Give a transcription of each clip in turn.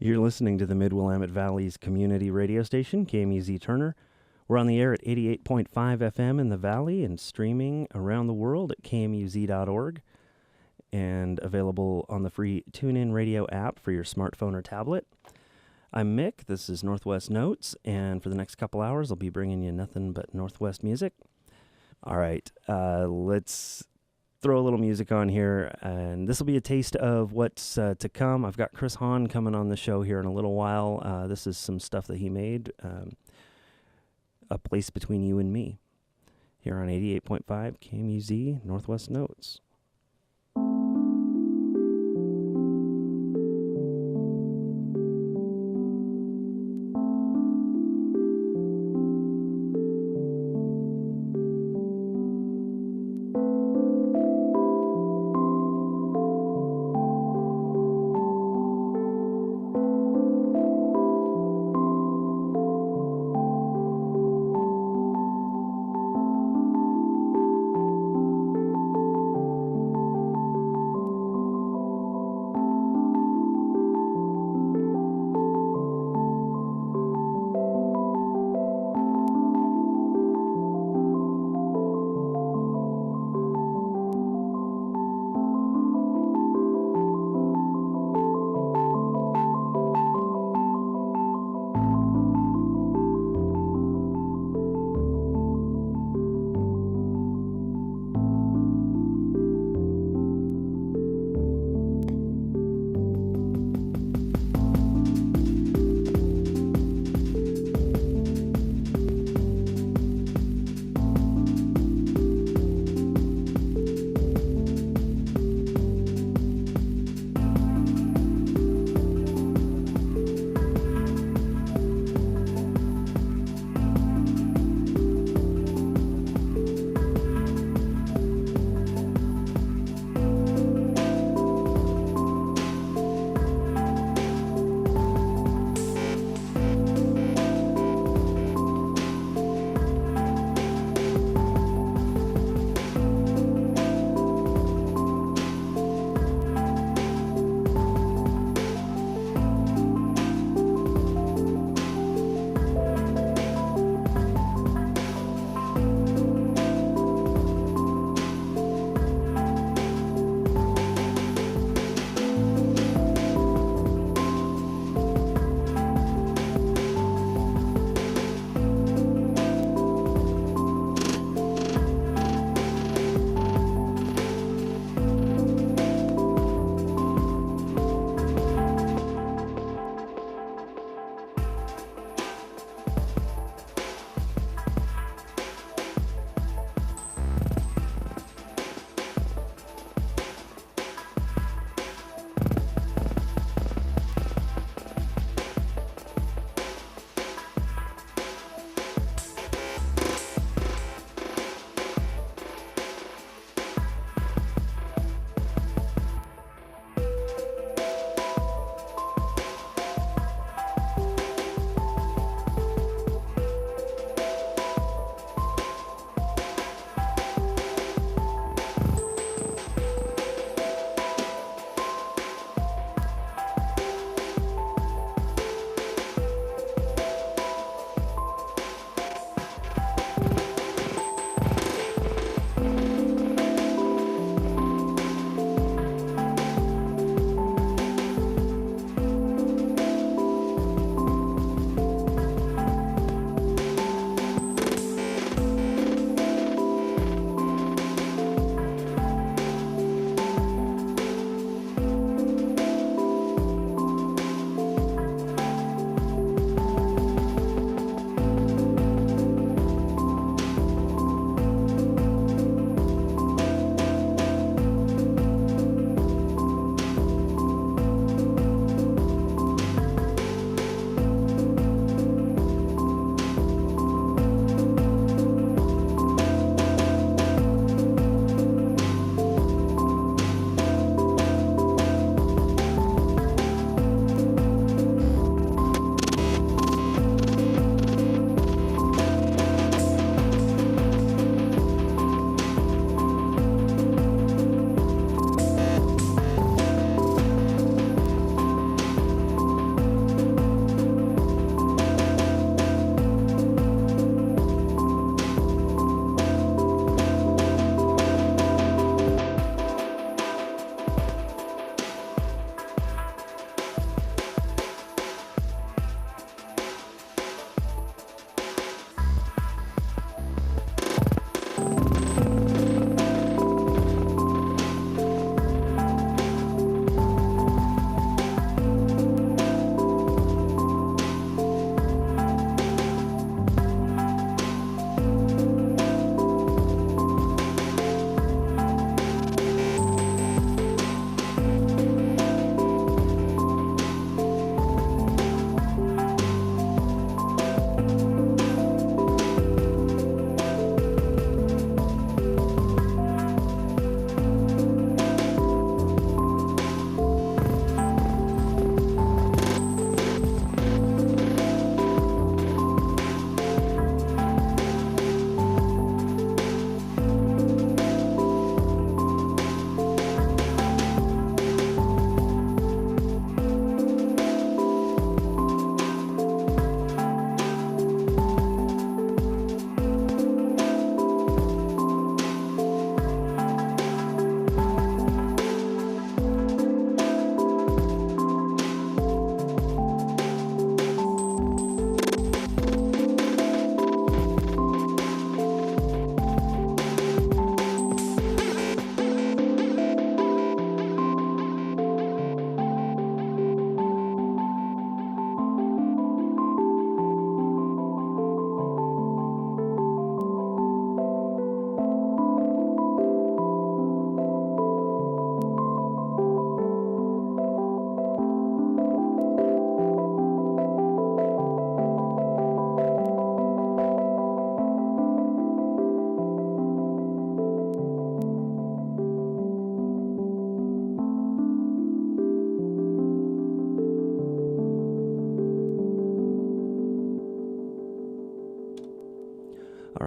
You're listening to the Mid-Willamette Valley's community radio station, KMUZ Turner. We're on the air at 88.5 FM in the Valley and streaming around the world at kmuz.org and available on the free TuneIn Radio app for your smartphone or tablet. I'm Mick, this is Northwest Notes, and for the next couple hours I'll be bringing you nothing but Northwest music. All right, let's throw a little music on here, and this will be a taste of what's to come. I've got Chris Hahn coming on the show here in a little while. This is some stuff that he made, A Place Between You and Me, here on 88.5 KMUZ Northwest Notes.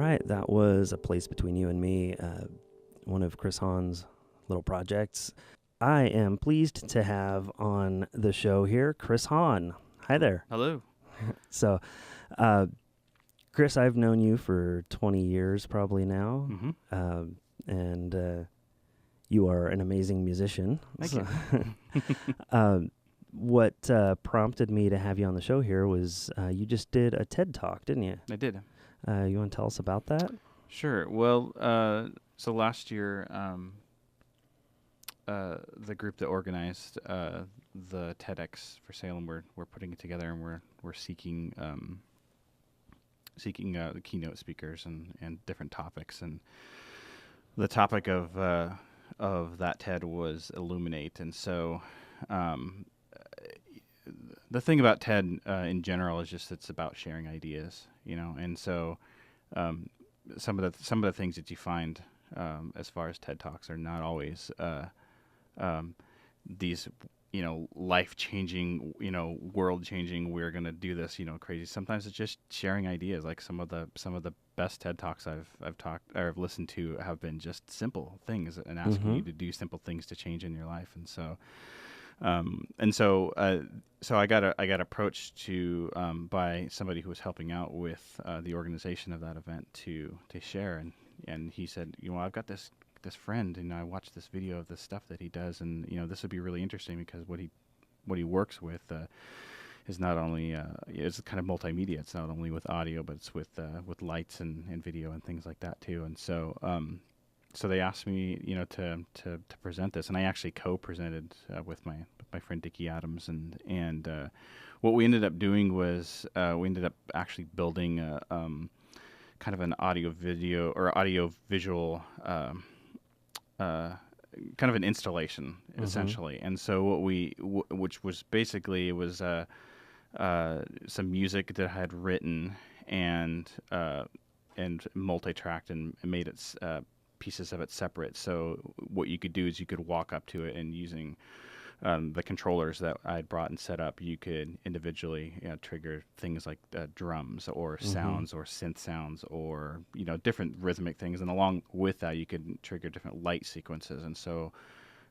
right, that was A Place Between You and Me, one of Chris Hahn's little projects. I am pleased to have on the show here Chris Hahn. Hi there. Hello. So, Chris, I've known you for 20 years probably now, and you are an amazing musician. Thank you. What prompted me to have you on the show here was you just did a TED Talk, didn't you? I did. You want to tell us about that? Sure. Well, so last year, the group that organized the TEDx for Salem, we're putting it together, and we're seeking the keynote speakers and different topics. And the topic of that TED was Illuminate. And so the thing about TED in general is just it's about sharing ideas, and so some of the things that you find as far as TED Talks are not always these life-changing, world-changing, we're going to do this, crazy. Sometimes it's just sharing ideas. Like some of the best TED Talks I've listened to have been just simple things and asking you to do simple things to change in your life. And so so I got approached by somebody who was helping out with the organization of that event to share, and he said, I've got this friend, and I watched this video of the stuff that he does, and this would be really interesting because what he works with is not only it's kind of multimedia. It's not only with audio, but it's with lights and video and things like that too. And so so they asked me, to present this, and I actually co-presented with my friend Dickie Adams, and what we ended up doing was we ended up actually building kind of an audio video or audio visual kind of an installation essentially. And so what which was basically, it was some music that I had written and multi-tracked and made it pieces of it separate. So what you could do is you could walk up to it, and using the controllers that I had brought and set up, you could individually trigger things like drums or sounds or synth sounds or different rhythmic things, and along with that you could trigger different light sequences. And so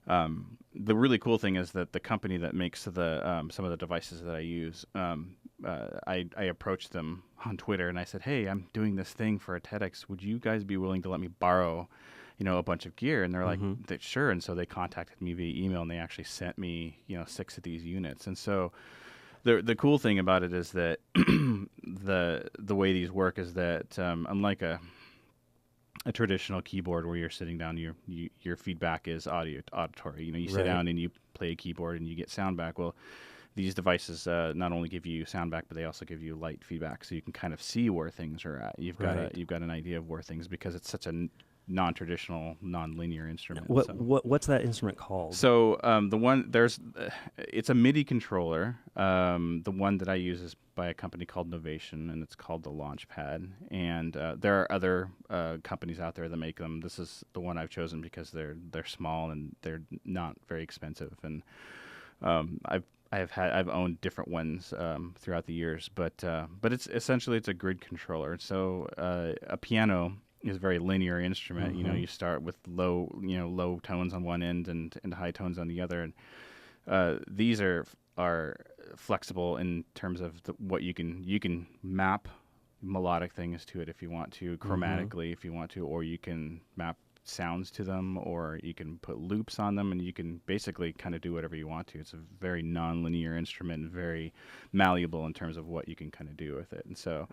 the really cool thing is that the company that makes the some of the devices that I use, I approached them on Twitter and I said, hey, I'm doing this thing for a TEDx. Would you guys be willing to let me borrow a bunch of gear? And they're like, sure. And so they contacted me via email, and they actually sent me 6 of these units. And so the cool thing about it is that the way these work is that unlike a traditional keyboard where you're sitting down, your feedback is auditory. You sit down and you play a keyboard and you get sound back. Well, these devices not only give you sound back, but they also give you light feedback, so you can kind of see where things are at. You've got an idea of where things, because it's such a non-traditional, non-linear instrument. What's that instrument called? So the one it's a MIDI controller. The one that I use is by a company called Novation, and it's called the Launchpad. And there are other companies out there that make them. This is the one I've chosen because they're small and they're not very expensive. And I've owned different ones throughout the years, but it's essentially it's a grid controller. So a piano is a very linear instrument. You start with low tones on one end and high tones on the other, and these are flexible in terms of what you can map melodic things to it if you want to, chromatically if you want to, or you can map sounds to them, or you can put loops on them, and you can basically kind of do whatever you want to. It's a very non-linear instrument and very malleable in terms of what you can kind of do with it. And so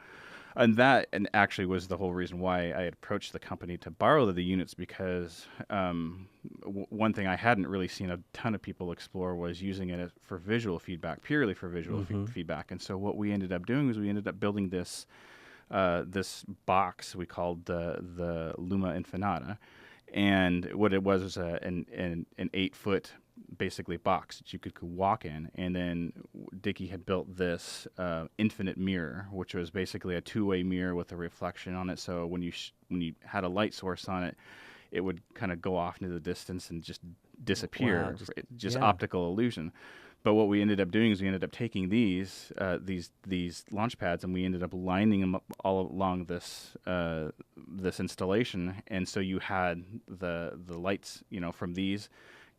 and actually was the whole reason why I had approached the company to borrow the units, because one thing I hadn't really seen a ton of people explore was using it for visual feedback, purely for visual feedback. And so what we ended up doing was we ended up building this box we called the Luma Infinata. And what it was an 8-foot basically box that you could walk in. And then Dickie had built this infinite mirror, which was basically a two-way mirror with a reflection on it. So when you had a light source on it, it would kind of go off into the distance and just disappear. Wow, just optical illusion. But what we ended up doing is we ended up taking these launch pads, and we ended up lining them up all along this installation. And so you had the lights, from these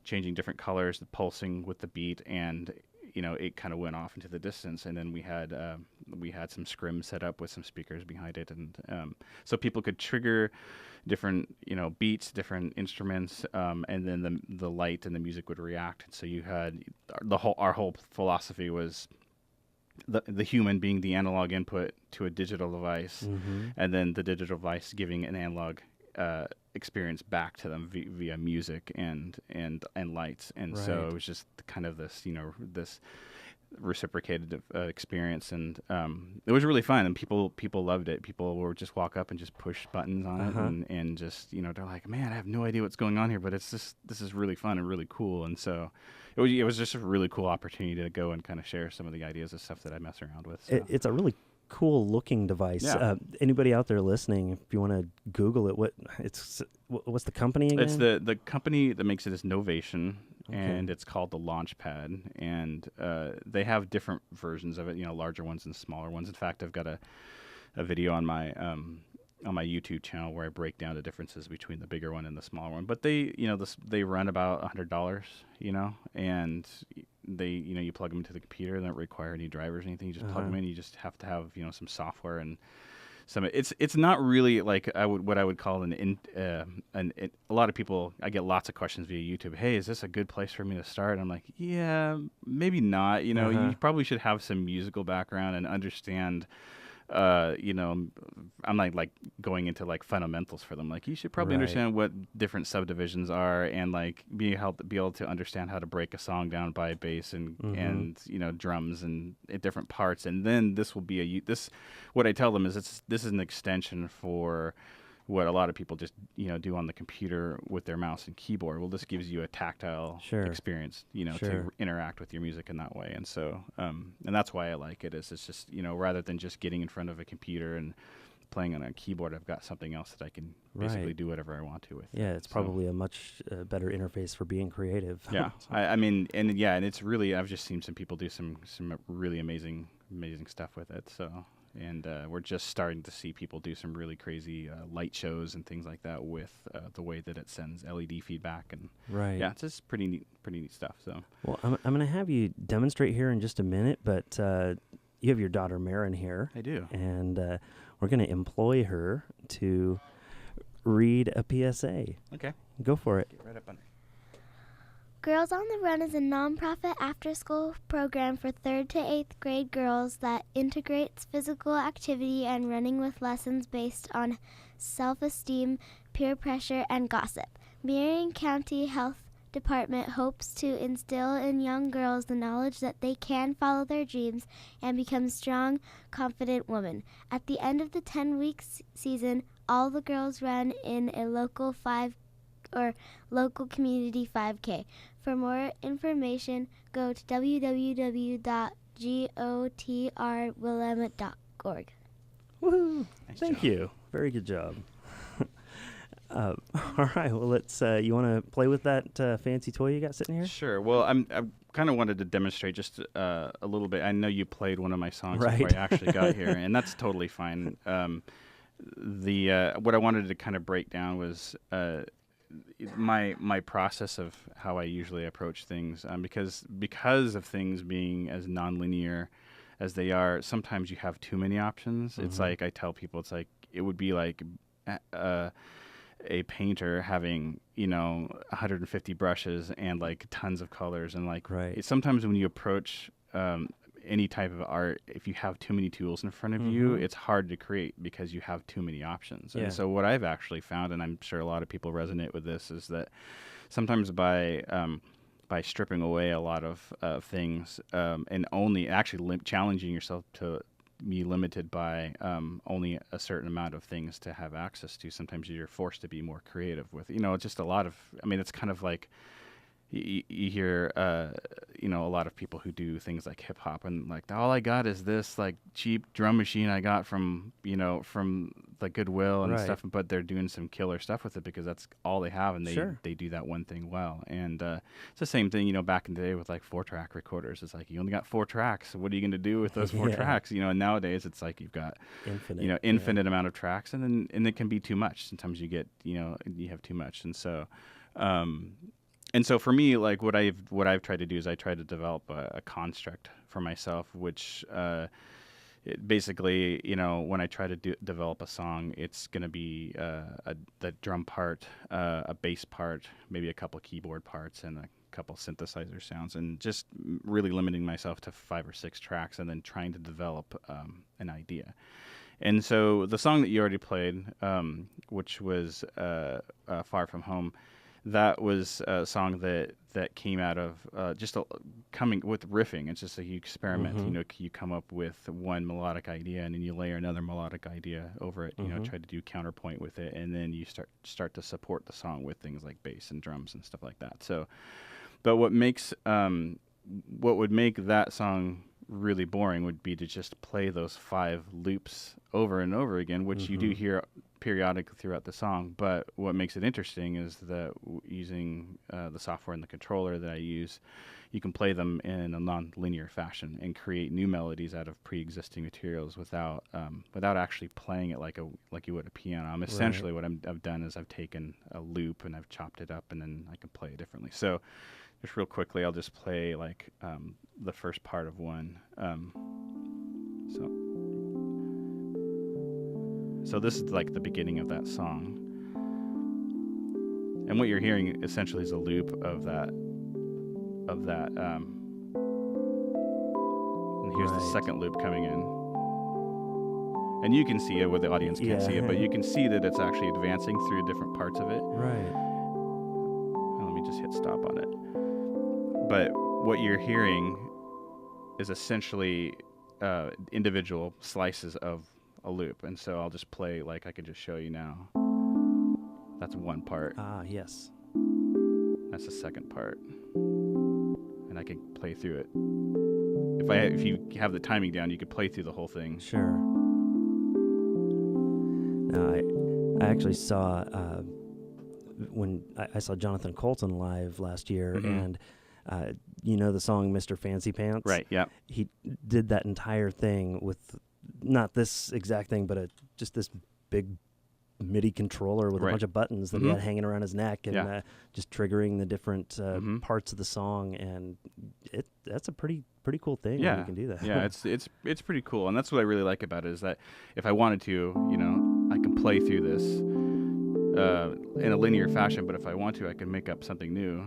changing different colors, the pulsing with the beat, and it kind of went off into the distance. And then we had some scrim set up with some speakers behind it, and so people could trigger different beats, different instruments, and then the light and the music would react. So you had our whole philosophy was the human being the analog input to a digital device, and then the digital device giving an analog experience back to them via music and lights. And so it was just kind of this this reciprocated experience, and it was really fun, and people loved it. People would just walk up and just push buttons on it, and just they're like, man, I have no idea what's going on here, but this is really fun and really cool. And so it was just a really cool opportunity to go and kind of share some of the ideas and stuff that I mess around with. So. It's a really cool looking device. Yeah. Anybody out there listening, if you want to Google it, what's the company again? It's the company that makes it is Novation. Okay. And it's called the Launchpad, and they have different versions of it, larger ones and smaller ones. In fact, I've got a video on my YouTube channel where I break down the differences between the bigger one and the smaller one. But they run about $100, and they you plug them into the computer. They don't require any drivers or anything. You just plug them in. You just have to have some software and. It's not really like what I would call a lot of people. I get lots of questions via YouTube. Hey, is this a good place for me to start? And I'm like, yeah, maybe not. You probably should have some musical background and understand. I'm like going into like fundamentals for them. Like you should probably understand what different subdivisions are, and like be able to understand how to break a song down by bass and drums and different parts. And then this will be what I tell them is this is an extension for what a lot of people just do on the computer with their mouse and keyboard. Well, this gives you a tactile experience, to interact with your music in that way. And so, and that's why I like it. It's just rather than just getting in front of a computer and playing on a keyboard, I've got something else that I can basically do whatever I want to with. Yeah, it's probably a much better interface for being creative. Yeah, and it's really, I've just seen some people do some really amazing stuff with it. So. And we're just starting to see people do some really crazy light shows and things like that with the way that it sends LED feedback. And yeah, it's just pretty neat stuff. So, well, I'm going to have you demonstrate here in just a minute, but you have your daughter Marin here. I do, and we're going to employ her to read a PSA. Okay, go for it. Get right up on it. Girls on the Run is a nonprofit after-school program for 3rd to 8th grade girls that integrates physical activity and running with lessons based on self-esteem, peer pressure, and gossip. Marion County Health Department hopes to instill in young girls the knowledge that they can follow their dreams and become strong, confident women. At the end of the 10-week season, all the girls run in a local community 5K. For more information, go to www.gotrwillamette.org. Woohoo! Nice Thank job. you. Very good job. All right. Well, let's. You want to play with that fancy toy you got sitting here? Sure. Well, I kind of wanted to demonstrate just a little bit. I know you played one of my songs before I actually got here, and that's totally fine. What I wanted to kind of break down was my process of how I usually approach things, because of things being as nonlinear as they are. Sometimes you have too many options. It's like I tell people, it's like it would be like a painter having 150 brushes and like tons of colors, and like sometimes when you approach any type of art, if you have too many tools in front of you, it's hard to create because you have too many options. And so what I've actually found, and I'm sure a lot of people resonate with this, is that sometimes by stripping away a lot of things and only actually challenging yourself to be limited by only a certain amount of things to have access to, sometimes you're forced to be more creative with, just a lot of, it's kind of like, you hear, a lot of people who do things like hip hop, and like all I got is this like cheap drum machine I got from like Goodwill and Right. stuff, but they're doing some killer stuff with it because that's all they have, and Sure. they do that one thing well. And it's the same thing, back in the day with like 4-track recorders. It's like you only got 4 tracks. So what are you going to do with those 4 Yeah. tracks? And nowadays it's like you've got Infinite. infinite amount of tracks, and it can be too much. Sometimes you get you have too much, and so. And so for me, like what I've tried to do is I try to develop a construct for myself, which basically, when I try to develop a song, it's going to be the drum part, a bass part, maybe a couple keyboard parts, and a couple synthesizer sounds, and just really limiting myself to 5 or 6 tracks, and then trying to develop an idea. And so the song that you already played, which was Far From Home, that was a song that came out of just coming with riffing. It's just like you experiment. Mm-hmm. You come up with one melodic idea, and then you layer another melodic idea over it. Mm-hmm. Try to do counterpoint with it, and then you start to support the song with things like bass and drums and stuff like that. So, but what would make that song really boring would be to just play those 5 loops over and over again, which you do hear periodically throughout the song. But what makes it interesting is that using the software and the controller that I use, you can play them in a non-linear fashion and create new melodies out of pre-existing materials without actually playing it like you would a piano. Essentially what I've done is I've taken a loop and I've chopped it up, and then I can play it differently. So just real quickly, I'll just play like the first part of one. So this is like the beginning of that song, and what you're hearing essentially is a loop of that. And here's the second loop coming in, and you can see it where the audience can't see it, but you can see that it's actually advancing through different parts of it. Right. Let me just hit stop on it. But what you're hearing is essentially individual slices of a loop. And so I'll just play, like I can just show you now. That's one part. Ah, yes. That's the second part. And I can play through it. If you have the timing down, you could play through the whole thing. Sure. Now, I actually saw when I saw Jonathan Colton live last year, and the song Mr. Fancy Pants? Right, yeah. He did that entire thing with not this exact thing, but just this big MIDI controller with a bunch of buttons that he had hanging around his neck, and just triggering the different parts of the song, and that's a pretty cool thing when you can do that. Yeah, it's pretty cool, and that's what I really like about it, is that if I wanted to, I can play through this in a linear fashion, but if I want to, I can make up something new.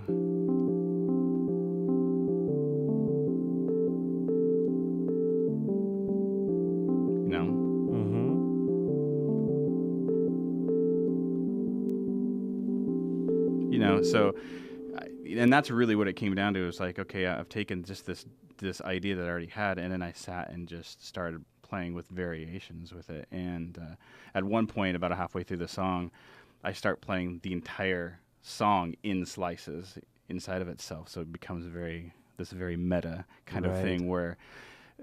So, and that's really what it came down to. It was like, okay, I've taken just this idea that I already had, and then I sat and just started playing with variations with it. And at one point, about halfway through the song, I start playing the entire song in slices inside of itself. So it becomes this very meta kind of thing, where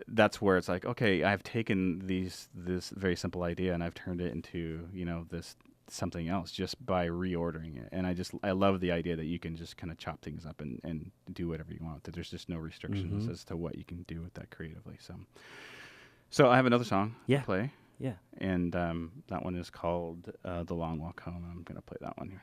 that's where it's like, okay, I've taken this very simple idea and I've turned it into, this something else just by reordering it. And I love the idea that you can just kind of chop things up and do whatever you want, that there's just no restrictions as to what you can do with that creatively. So I have another song to play. Yeah. And that one is called The Long Walk Home. I'm going to play that one here.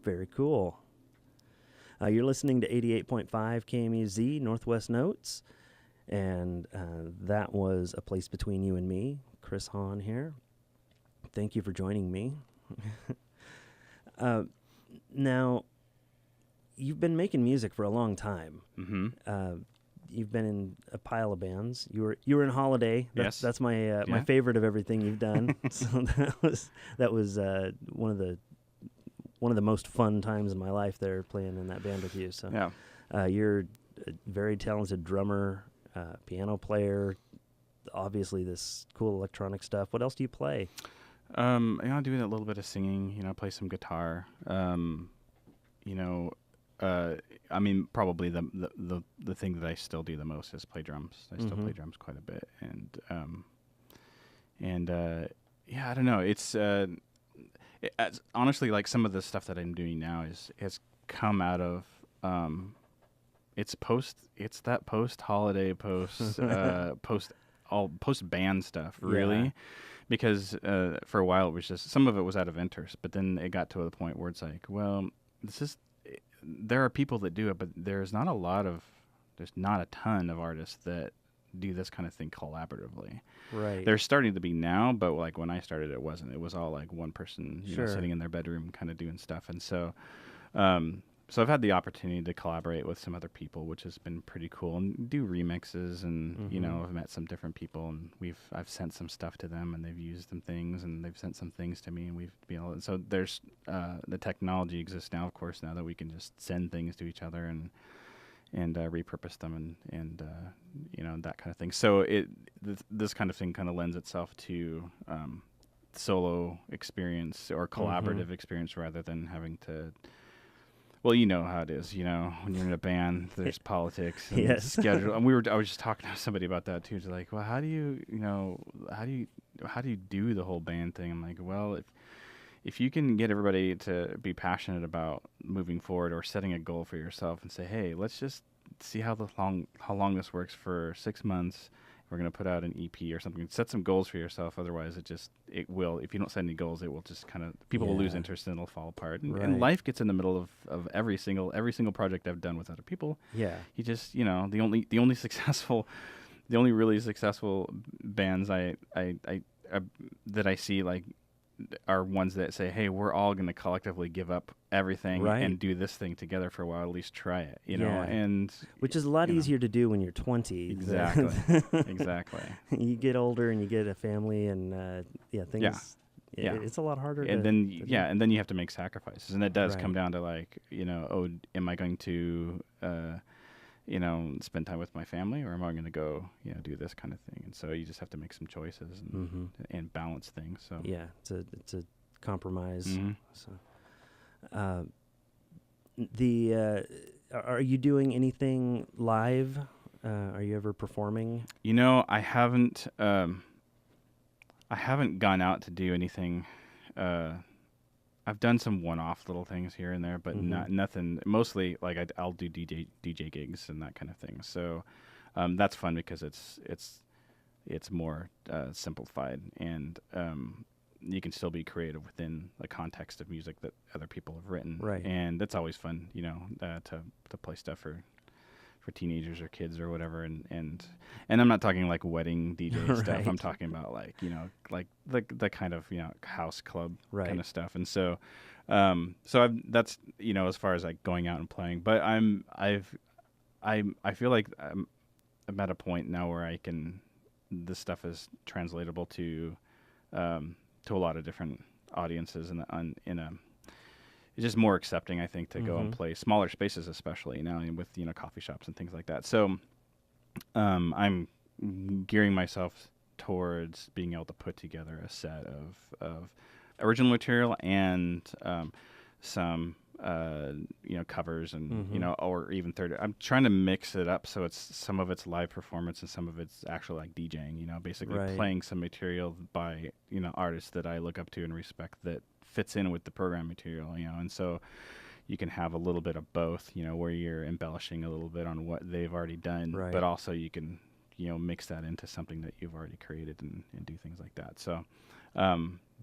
Very cool. You're listening to 88.5 KMUZ Northwest Notes, and that was A Place Between You and Me. Chris Hahn here. Thank you for joining me. Now, you've been making music for a long time. Mm-hmm. You've been in a pile of bands. You were in Holiday. That's my my favorite of everything you've done. So that was one of the most fun times in my life there, playing in that band with you. So you're a very talented drummer, piano player. Obviously, this cool electronic stuff. What else do you play? I do a little bit of singing. Play some guitar. I mean, probably the thing that I still do the most is play drums. I still play drums quite a bit, and I don't know. It's honestly, like, some of the stuff that I'm doing now has come out of it's that post holiday post band stuff, really. Because for a while it was just, some of it was out of interest, but then it got to the point where it's like, well, there are people that do it, but there's not a ton of artists that do this kind of thing collaboratively. Right. There's starting to be now, but like when I started, it wasn't. It was all like one person Sure. sitting in their bedroom kind of doing stuff. And so so I've had the opportunity to collaborate with some other people, which has been pretty cool, and do remixes, and I've met some different people, and I've sent some stuff to them, and they've used some things, and they've sent some things to me, and we've been able to, so there's the technology exists now, of course, now that we can just send things to each other and repurpose them and that kind of thing. So this kind of thing kind of lends itself to solo experience or collaborative experience rather than having to. Well, you know how it is. When you're in a band, there's politics and schedule. And I was just talking to somebody about that too. It's like, well, how do you do the whole band thing? I'm like, well, if you can get everybody to be passionate about moving forward or setting a goal for yourself and say, hey, let's just see how long this works for 6 months. We're going to put out an EP or something. Set some goals for yourself. Otherwise, it will. If you don't set any goals, it will just kind of, people will lose interest and it'll fall apart. And life gets in the middle of every single project I've done with other people. Yeah. You just, the only really successful bands I that I see, like, are ones that say, hey, we're all going to collectively give up everything and do this thing together for a while, at least try it, know, and which is a lot easier to do when you're 20. Exactly. You get older and you get a family and things. Yeah. It's a lot harder. And then you have to make sacrifices, and it does come down to, like, am I going to spend time with my family, or am I going to go, do this kind of thing? And so you just have to make some choices and balance things. So it's a compromise. So, are you doing anything live? Are you ever performing? I haven't gone out to do anything. I've done some one-off little things here and there, but nothing. Mostly, like, I'll do DJ gigs and that kind of thing. So that's fun because it's more simplified, and you can still be creative within the context of music that other people have written. Right. And that's always fun, to play stuff for teenagers or kids or whatever, and I'm not talking like wedding DJ stuff. I'm talking about, like, like the kind of, house club kind of stuff. And so that's, as far as, like, going out and playing, but I feel like I'm at a point now where this stuff is translatable to a lot of different audiences, and it's just more accepting, I think, to go and play smaller spaces, especially now with, coffee shops and things like that. So I'm gearing myself towards being able to put together a set of original material and some covers and or even third. I'm trying to mix it up so some of it's live performance and some of it's actually like DJing. Basically playing some material by artists that I look up to and respect that fits in with the program material. And so you can have a little bit of both. Where you're embellishing a little bit on what they've already done, but also you can mix that into something that you've already created and do things like that. So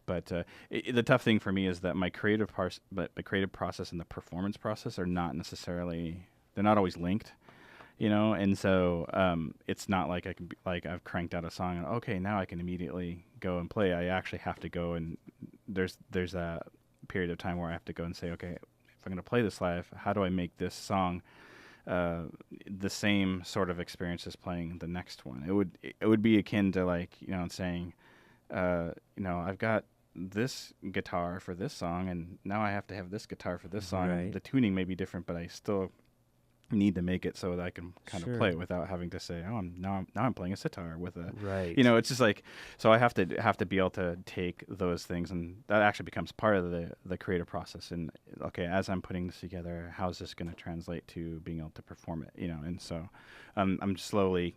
But the tough thing for me is that my creative process and the performance process are not necessarily, they're not always linked, and so it's not like I can be, like I've cranked out a song and okay, now I can immediately go and play. I actually have to go, and there's a period of time where I have to go and say, okay, if I'm going to play this live, how do I make this song the same sort of experience as playing the next one? It would be akin to like, saying, I've got this guitar for this song, and now I have to have this guitar for this song. Right. The tuning may be different, but I still need to make it so that I can kind of play it without having to say, oh, now I'm playing a sitar with a, right. It's just like, so I have to be able to take those things, and that actually becomes part of the creative process. And okay, as I'm putting this together, how's this going to translate to being able to perform it? And so I'm slowly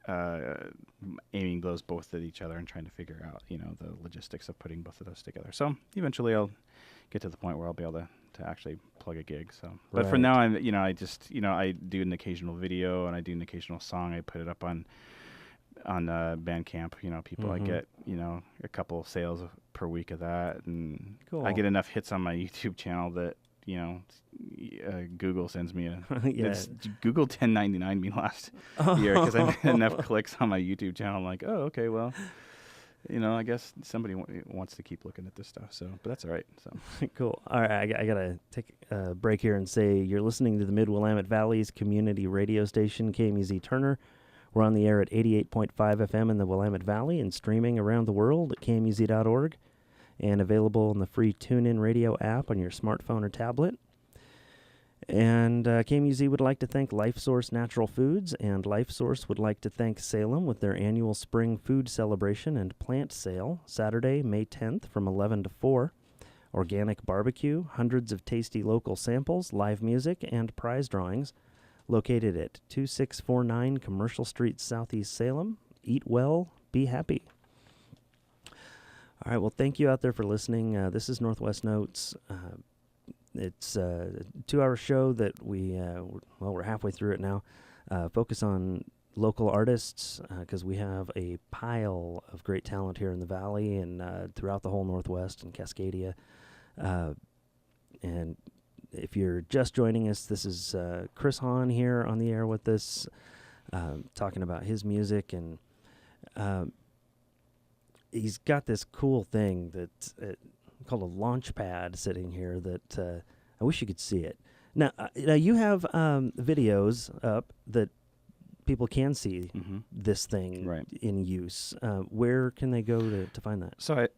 aiming those both at each other and trying to figure out, the logistics of putting both of those together. So eventually I'll get to the point where I'll be able to actually plug a gig. So, but for now, I just, I do an occasional video and I do an occasional song. I put it up on Bandcamp. People, I get, a couple sales per week of that, and cool. I get enough hits on my YouTube channel that, Google sends me Google 1099 me last year because I made enough clicks on my YouTube channel. I'm like, oh, okay, well, I guess somebody wants to keep looking at this stuff. So, but that's all right. So cool. All right, I gotta take a break here and say you're listening to the Mid-Willamette Valley's community radio station, KMUZ Turner. We're on the air at 88.5 FM in the Willamette Valley and streaming around the world at KMUZ.org. And available in the free TuneIn Radio app on your smartphone or tablet. And KMUZ would like to thank LifeSource Natural Foods, and LifeSource would like to thank Salem with their annual Spring Food Celebration and Plant Sale, Saturday, May 10th from 11 to 4. Organic barbecue, hundreds of tasty local samples, live music, and prize drawings. Located at 2649 Commercial Street, Southeast Salem. Eat well, be happy. All right, well, thank you out there for listening. This is Northwest Notes. It's a 2-hour show that we're halfway through it now. Focus on local artists because we have a pile of great talent here in the Valley and throughout the whole Northwest and Cascadia. And if you're just joining us, this is Chris Hahn here on the air with us, talking about his music, and he's got this cool thing that's called a launch pad sitting here that I wish you could see it. Now you have videos up that people can see this thing in use. Where can they go to find that? So I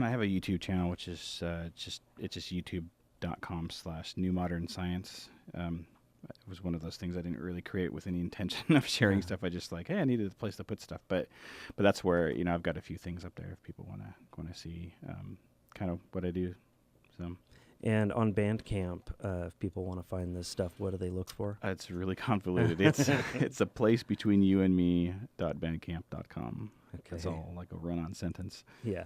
have a YouTube channel, which is just youtube.com/newmodernscience. It was one of those things I didn't really create with any intention of sharing stuff. I just like, hey, I needed a place to put stuff. But that's where, I've got a few things up there if people want to see kind of what I do. So. And on Bandcamp, if people want to find this stuff, what do they look for? It's really convoluted. It's a place between you and me.bandcamp.com. Okay. It's all like a run-on sentence. Yeah.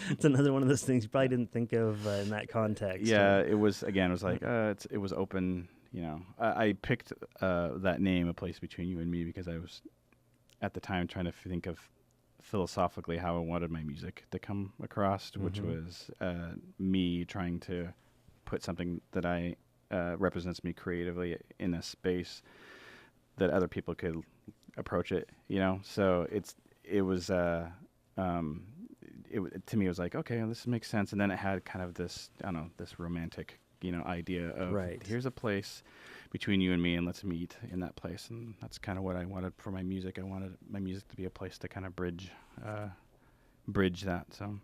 It's another one of those things you probably didn't think of in that context. Yeah, it was like, it was open. I picked that name, A Place Between You and Me, because I was at the time trying to think of philosophically how I wanted my music to come across, which was me trying to put something that I represents me creatively in a space that other people could approach it. So it was to me it was like, okay, well, this makes sense. And then it had kind of this, I don't know, this romantic idea of here's a place between you and me, and let's meet in that place. And that's kind of what I wanted for my music. I wanted my music to be a place to kind of bridge that. So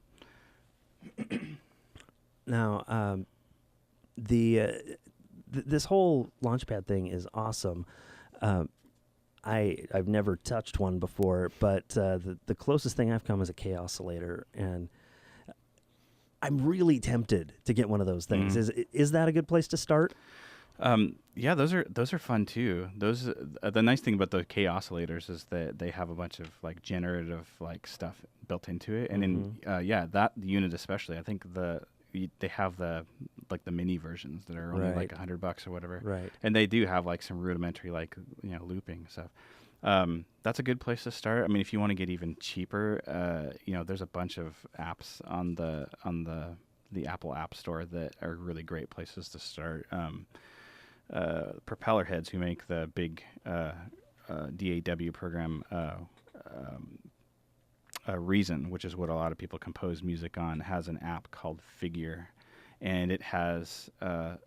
now, this whole Launchpad thing is awesome. I've never touched one before, but the closest thing I've come is a K-oscillator, and I'm really tempted to get one of those things. Is that a good place to start? Yeah, those are fun too. Those the nice thing about the K-oscillators is that they have a bunch of like generative like stuff built into it, and in that unit especially, I think they have the mini versions that are only like $100 or whatever, right? And they do have like some rudimentary like looping stuff. That's a good place to start. I mean, if you want to get even cheaper, there's a bunch of apps on the Apple App Store that are really great places to start. Propeller Heads, who make the big DAW program, Reason, which is what a lot of people compose music on, has an app called Figure, and it has a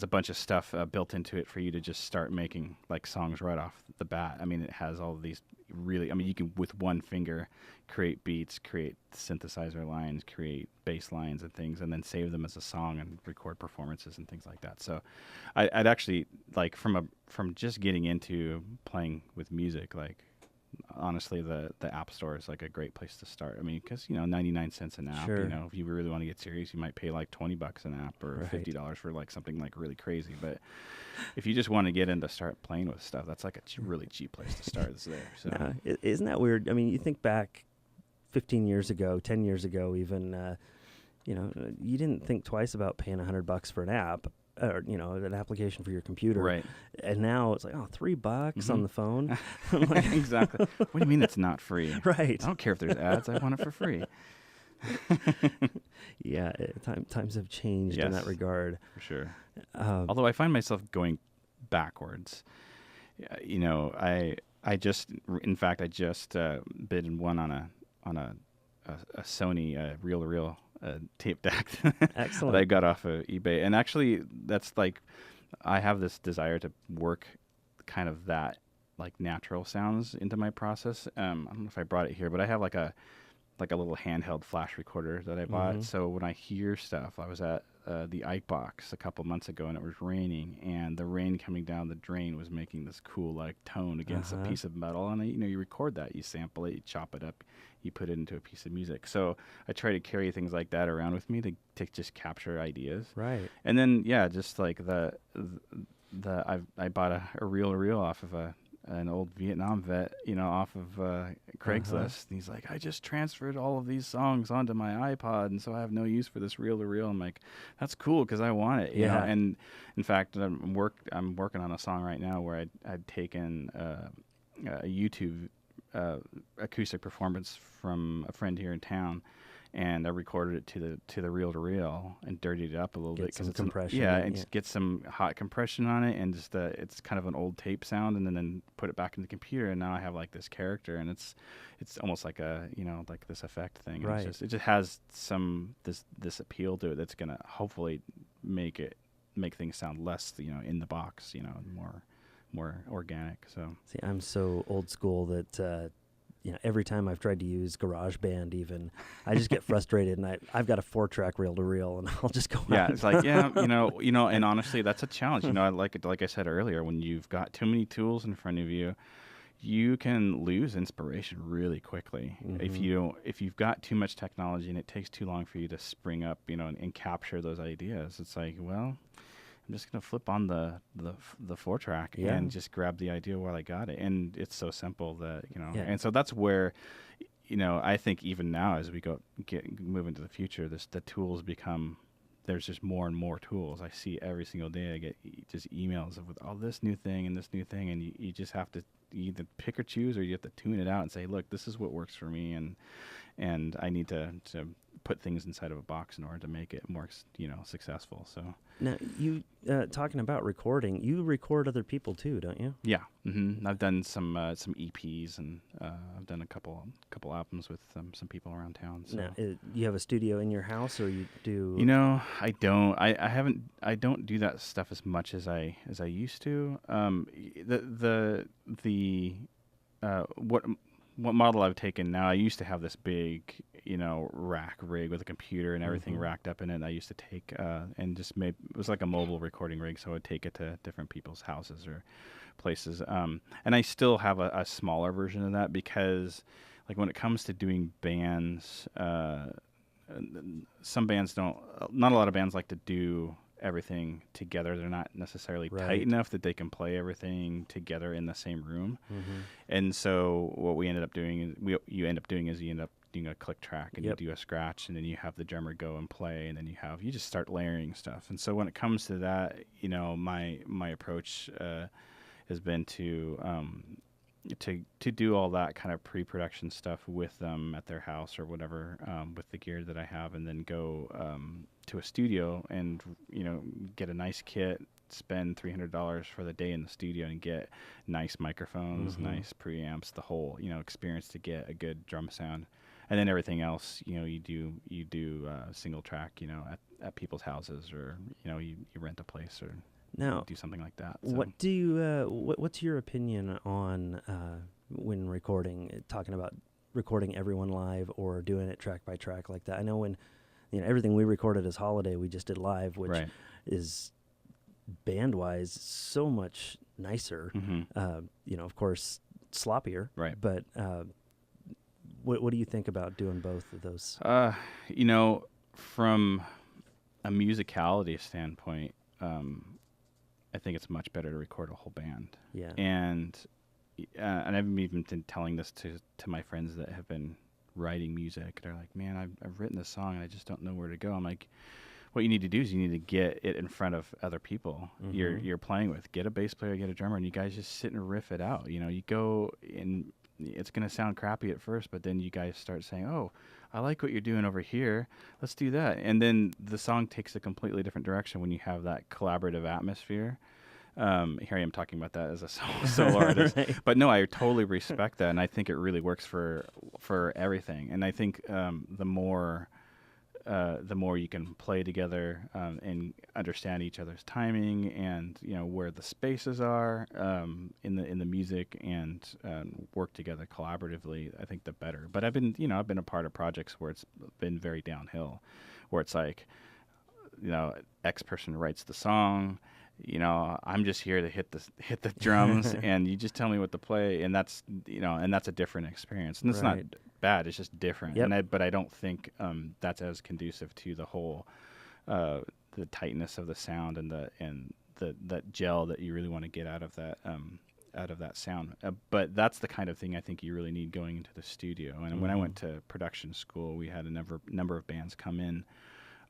bunch of stuff built into it for you to just start making like songs right off the bat. I mean, it has all of these you can with one finger create beats, create synthesizer lines, create bass lines and things, and then save them as a song and record performances and things like that. So I'd actually like from just getting into playing with music, like honestly, the App Store is like a great place to start. I mean, because 99 cents an app. Sure. If you really want to get serious, you might pay like $20 an app or $50 for like something like really crazy. But if you just want to get into start playing with stuff, that's like a really cheap place to start. It's there. So isn't that weird? I mean, you think back 15 years ago, 10 years ago, even you didn't think twice about paying $100 for an app. Or an application for your computer, right? And now it's like $3 on the phone. Exactly. What do you mean it's not free? Right. I don't care if there's ads. I want it for free. Yeah, times have changed in that regard. For sure. Although I find myself going backwards. I just bid and won on a Sony reel-to-reel tape deck Excellent. that I got off of eBay. And actually, that's like, I have this desire to work kind of that like natural sounds into my process. I don't know if I brought it here, but I have like a little handheld flash recorder that I bought. Mm-hmm. So when I hear stuff, I was at the Ike Box a couple months ago, and it was raining, and the rain coming down the drain was making this cool like tone against a piece of metal. And you record that, you sample it, you chop it up, you put it into a piece of music. So I try to carry things like that around with me to just capture ideas. Right. And then just like I bought a reel-to-reel off of an old Vietnam vet, off of Craigslist. And he's like, I just transferred all of these songs onto my iPod, and so I have no use for this reel-to-reel. I'm like, that's cool because I want it. You know? And in fact, I'm working on a song right now where I'd taken a YouTube acoustic performance from a friend here in town, and I recorded it to the reel-to-reel and dirtied it up a little bit because it's compression. Just get some hot compression on it, and just it's kind of an old tape sound, and then put it back in the computer, and now I have like this character, and it's almost like a like this effect thing. Right. And it just has this appeal to it that's gonna hopefully make things sound less in the box, more organic. So see, I'm so old school that. Every time I've tried to use GarageBand, even I just get frustrated, and I've got a 4-track reel-to-reel, and I'll just go. Yeah, it's like and honestly, that's a challenge. Like I said earlier, when you've got too many tools in front of you, you can lose inspiration really quickly. Mm-hmm. If you've got too much technology and it takes too long for you to spring up, and capture those ideas, it's like, well, I'm just gonna flip on the 4-track and just grab the idea while I got it, and it's so simple that And so that's where, I think even now as we move into the future, the tools become. There's just more and more tools. I see every single day. I get just emails with all this new thing, and you just have to either pick or choose, or you have to tune it out and say, look, this is what works for me, and I need to put things inside of a box in order to make it more successful. So now you talking about recording, you record other people too, don't you? Yeah. Mm-hmm. I've done some EPs, and I've done a couple albums with some people around town. So. Now, you have a studio in your house, or you do? I don't. I haven't. I don't do that stuff as much as I used to. What model I've taken now, I used to have this big, rack rig with a computer and everything racked up in it. And I used to take and just it was like a mobile recording rig, so I would take it to different people's houses or places. And I still have a smaller version of that because, like, when it comes to doing bands, some bands not a lot of bands like to do everything together. They're not necessarily tight enough that they can play everything together in the same room. And so what we ended up doing is you end up doing a click track, and you do a scratch, and then you have the drummer go and play, and then you just start layering stuff. And so when it comes to that, my approach has been to to do all that kind of pre-production stuff with them at their house or whatever, with the gear that I have, and then go to a studio and get a nice kit, spend $300 for the day in the studio and get nice microphones, nice preamps, the whole experience to get a good drum sound, and then everything else you do single track at people's houses, or you rent a place or now do something like that. So. What do you what's your opinion on when recording, talking about recording everyone live or doing it track by track like that? I know when everything we recorded as Holiday we just did live, which is band wise so much nicer. Of course sloppier, right? But what do you think about doing both of those? From a musicality standpoint, I think it's much better to record a whole band. Yeah. And I've even been telling this to my friends that have been writing music. They're like, man, I've written this song and I just don't know where to go. I'm like, what you need to do is you need to get it in front of other people you're playing with. Get a bass player, get a drummer, and you guys just sit and riff it out. You go in, it's going to sound crappy at first, but then you guys start saying, oh, I like what you're doing over here. Let's do that. And then the song takes a completely different direction when you have that collaborative atmosphere. Here I am talking about that as a solo artist. Right. But no, I totally respect that, and I think it really works for everything. And I think the more you can play together and understand each other's timing and where the spaces are in the music and work together collaboratively, I think the better. But I've been a part of projects where it's been very downhill, where it's like X person writes the song, I'm just here to hit the drums and you just tell me what to play, and that's a different experience, and it's not bad, it's just different. Yep. But I don't think that's as conducive to the whole the tightness of the sound and that gel that you really want to get out of that sound. But that's the kind of thing I think you really need going into the studio. And when I went to production school, we had a number of bands come in.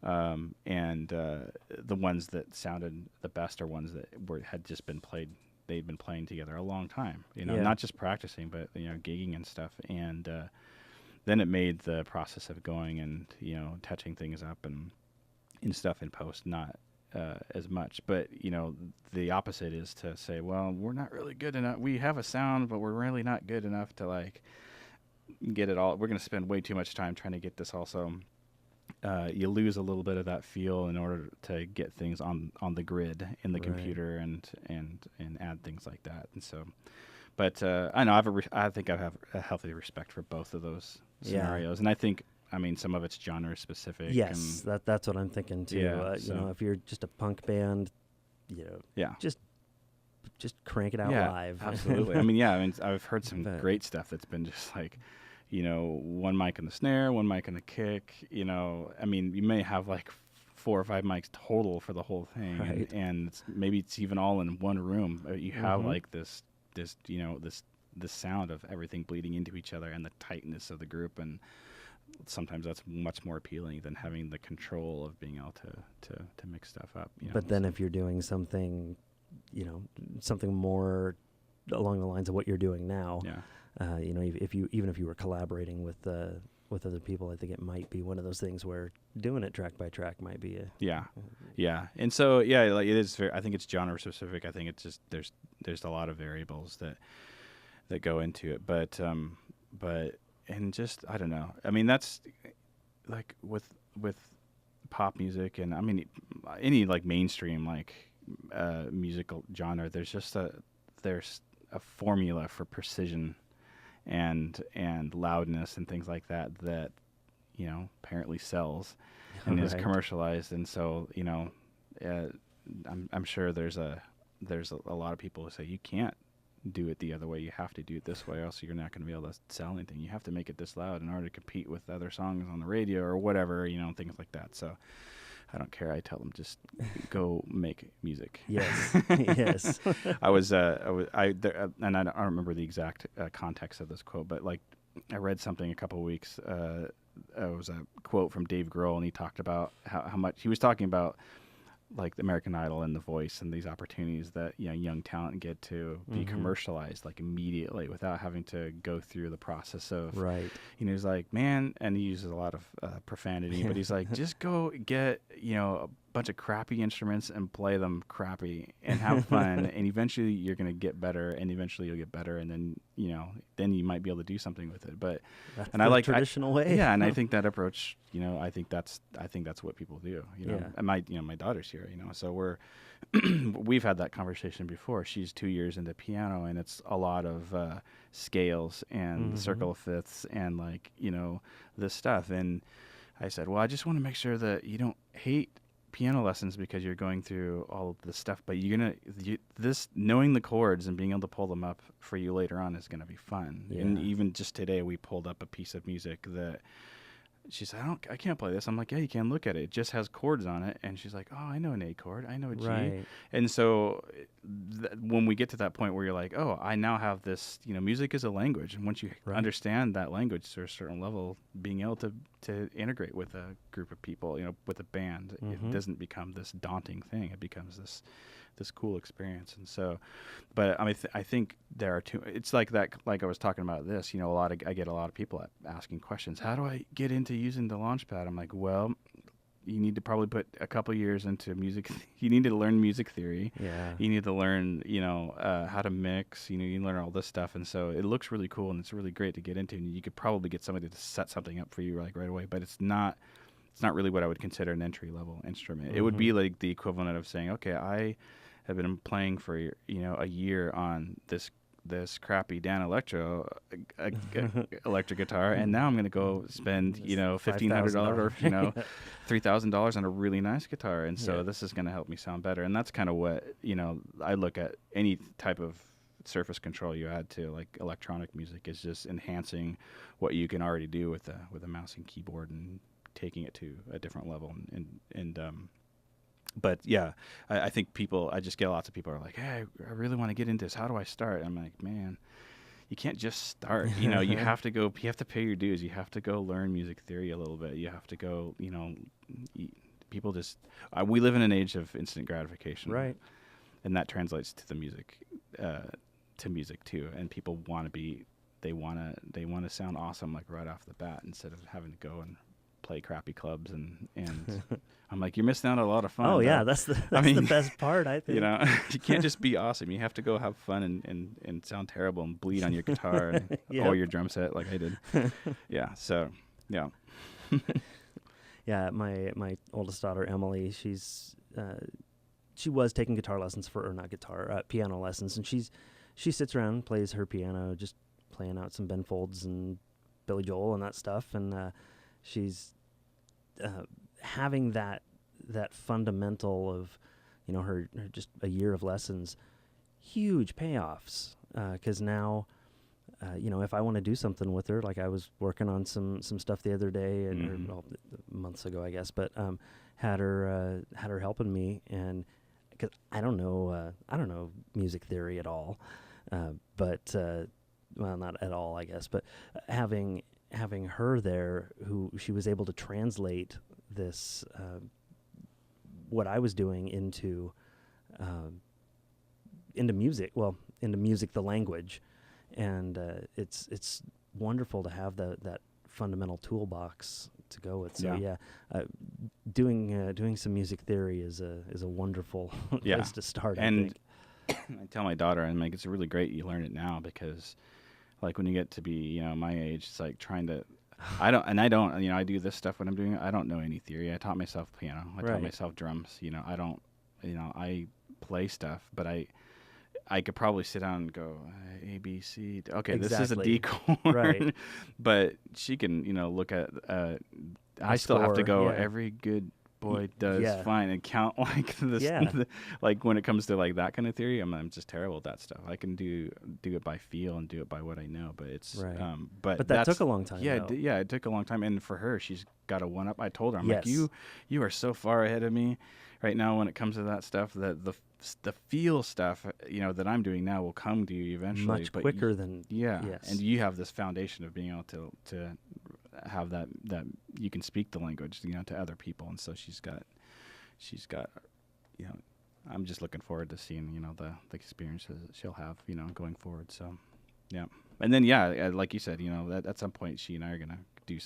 And the ones that sounded the best are ones that had just been played. They'd been playing together a long time, not just practicing, but gigging and stuff. And then it made the process of going and touching things up and stuff in post not as much. But the opposite is to say, well, we're not really good enough. We have a sound, but we're really not good enough to get it all. We're going to spend way too much time trying to get this also. You lose a little bit of that feel in order to get things on the grid in the computer and add things like that. And so, but I know I think I have a healthy respect for both of those scenarios, and I think some of it's genre specific. Yes, that's what I'm thinking too. Yeah, if you're just a punk band, just crank it out live. Absolutely. I've heard some great stuff that's been just like. One mic in the snare, one mic in the kick, you may have like 4 or 5 mics total for the whole thing. Right. And maybe it's even all in one room. You have like this sound of everything bleeding into each other and the tightness of the group. And sometimes that's much more appealing than having the control of being able to mix stuff up. But then if you're doing something, something more along the lines of what you're doing now, if you were collaborating with other people, I think it might be one of those things where doing it track by track might be and so it is I think it's genre specific. I think it's just there's a lot of variables that go into it, but and just I don't know. That's like with pop music and any like mainstream musical genre. There's a formula for precision and loudness and things like that apparently sells and is commercialized. And so I'm sure there's a lot of people who say you can't do it the other way, you have to do it this way, or else you're not going to be able to sell anything. You have to make it this loud in order to compete with other songs on the radio or whatever, things like that. So I don't care. I tell them just go make music. Yes, yes. and I don't remember the exact context of this quote, but I read something a couple of weeks. It was a quote from Dave Grohl, and he talked about how much he was talking about like the American Idol and The Voice and these opportunities that young talent get to be commercialized like immediately without having to go through the process of Right. he's like, man, and he uses a lot of profanity, but he's like, just go get a bunch of crappy instruments and play them crappy and have fun, and eventually you're gonna get better, and eventually you'll get better, and then then you might be able to do something with it. But That's and the I like traditional way. yeah, and I think that approach, I think that's what people do. Yeah. And my daughter's here, so we're we've had that conversation before. She's 2 years into piano, and it's a lot of scales and the circle of fifths and this stuff. And I said, well, I just want to make sure that you don't hate piano lessons because you're going through all of this stuff, but this knowing the chords and being able to pull them up for you later on is going to be fun. Yeah. And even just today, we pulled up a piece of music that she said, I can't play this. I'm like, yeah, you can. Look at it. It just has chords on it. And she's like, oh, I know an A chord. I know a G. Right. And so when we get to that point where you're like, oh, I now have this, music is a language. And once you understand that language to a certain level, being able to integrate with a group of people, with a band, it doesn't become this daunting thing. It becomes this cool experience. And so, but I mean, I think there are it's like that, like I was talking about this, I get a lot of people asking questions. How do I get into using the Launchpad? I'm like, well, you need to probably put a couple years into music. You need to learn music theory. Yeah. You need to learn, how to mix, you learn all this stuff. And so it looks really cool and it's really great to get into. And you could probably get somebody to set something up for you like right away, but it's not really what I would consider an entry level instrument. It would be like the equivalent of saying, okay, I have been playing for a year on this crappy Dan Electro electric guitar, and now I'm going to go spend $1,500 or $3,000 on a really nice guitar, and so this is going to help me sound better. And that's kind of what I look at any type of surface control you add to like electronic music is just enhancing what you can already do with a mouse and keyboard and taking it to a different level and but yeah, I think I just get lots of people are like, hey, I really want to get into this. How do I start? I'm like, man, you can't just start. You have to pay your dues. You have to go learn music theory a little bit. You have to go, people just, we live in an age of instant gratification. Right. And that translates to the music, too. And people they want to sound awesome, like right off the bat, instead of having to go and play crappy clubs and I'm like, you're missing out on a lot of fun. Oh yeah, that's the best part, I think. You can't just be awesome. You have to go have fun and sound terrible and bleed on your guitar and or your drum set like I did. Yeah. So yeah. Yeah, my oldest daughter Emily, she was taking guitar lessons piano lessons, and she sits around and plays her piano, just playing out some Ben Folds and Billy Joel and that stuff, and she's having that fundamental of her just a year of lessons, huge payoffs, because now if I want to do something with her, like I was working on some stuff the other day and or months ago I guess, but had her helping me, and because I don't know music theory at all, but well, not at all I guess, but having her there, who she was able to translate this what I was doing into music, the language, and it's wonderful to have that fundamental toolbox to go with. So doing some music theory is a wonderful place to start. And I think. I tell my daughter, I'm like, it's really great you learn it now, because like when you get to be, my age, it's like trying to, I do this stuff when I'm doing it. I don't know any theory. I taught myself piano. I taught myself drums. I don't, I play stuff, but I could probably sit down and go A, B, C. Okay, exactly. This is a D chord. Right. But she can, look at, I still have to go, every good boy does fine, and count like this. Yeah. Like when it comes to like that kind of theory, I'm just terrible at that stuff. I can do it by feel and do it by what I know, but it's but that took a long time. Yeah, it took a long time, and for her, she's got a one up. I told her, I'm like, you are so far ahead of me right now when it comes to that stuff. That the feel stuff, that I'm doing now will come to you eventually, much quicker than and you have this foundation of being able to have that you can speak the language, to other people, and so she's got I'm just looking forward to seeing, the experiences that she'll have, going forward. So, yeah. And then, like you said, that at some point she and I are going to do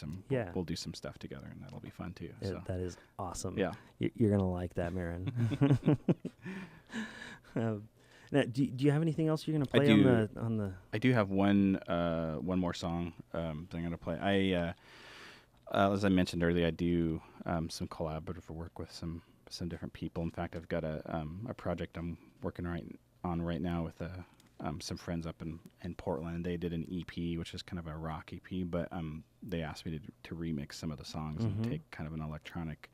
we'll do some stuff together, and that'll be fun too. So. That is awesome. Yeah. You're going to like that, Marin. Now, do you have anything else you're going to play on the? I do have one more song that I'm going to play. As I mentioned earlier, I do some collaborative work with some different people. In fact, I've got a project I'm working on right now with some friends up in Portland. They did an EP, which is kind of a rock EP, but they asked me to remix some of the songs and take kind of an electronic